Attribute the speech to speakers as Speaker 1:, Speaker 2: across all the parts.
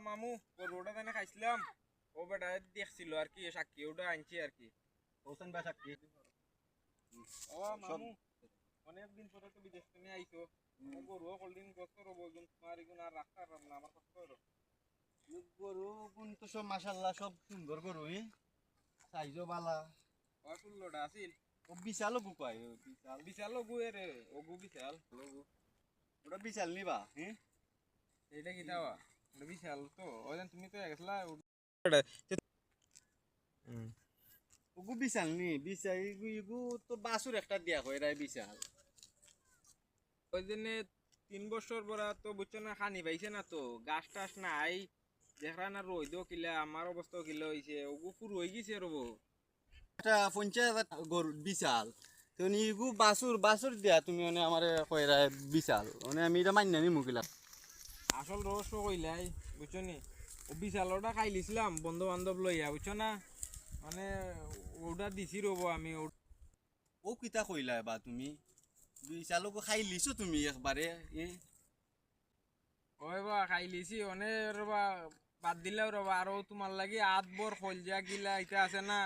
Speaker 1: মামু গরুটা তাই খাইছিলাম ও বেটা দেখছিল আর কি সাক্ষী ওটা আনছি আর কি
Speaker 2: হোসেন ভাই সাক্ষী
Speaker 1: ও মামু অনেকদিন পরে তো বিদেশ থেকে আইছো ও গরু কলদিন কষ্ট রবো তোমার এগুন আর রাখতে পারলাম না আমার কষ্ট হলো
Speaker 2: গরু গুণ তো সব মাশাআল্লাহ সব সুন্দর গরু সাইজও বালা
Speaker 1: ও ষোলোটা আছিল
Speaker 2: ও বিশাল গু কয় বিশাল
Speaker 1: বিশাল ওগু রে ওগু বিশাল ওগু
Speaker 2: ওটা বিশাল নিবা
Speaker 1: এইটা কি দাওয়া ওটা বিশাল তো ওই তুমি তো গেছলা
Speaker 2: ওগু বিশাল নি বিশাল ইগু তো বাসুর একটা দিয়া কয় এরাই বিশাল
Speaker 1: ওই দিনে 3 বছর পরা তো বুঝছো না খানি পাইছে না তো গাছ টাছ নাই দেখরা না রই দো কিলা আমার অবস্থা কিলা হইছে ওগু পুরো হয়ে গেছে রবো
Speaker 2: একটা পঞ্চায়েত গরু বিশাল তো ইগু বাসুর বাসুর দিয়া তুমি মানে আমার কয় এরাই বিশাল মানে আমি এটা মান্য নি মুখিলা
Speaker 1: আসল রহস্য কইলাই বুঝছো নি ও বিশালটা খাই লিছিলাম বন্ধু বান্ধব লইয়া বুঝছো না মানে ওটা দিছি রবো আমি
Speaker 2: ও কিতা কইলা বা তুমি বিশালকো খাই লিছো তুমি একবারে
Speaker 1: ওই বা খাই লিছি অনেক রবা বাদ দিলেও রবা আরো তোমার লাগি আধ বর কলজা গিলা এটা আছে না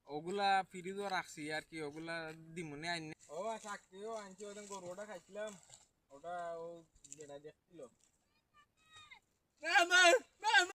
Speaker 1: ওগুলা ফ্রিজও রাখছি আর কি ওগুলা দিমুনে আইনে ও সাক্ষীও আনছি ওদের গরুটা খাইছিলাম ওটা ও যেটা দেখছিল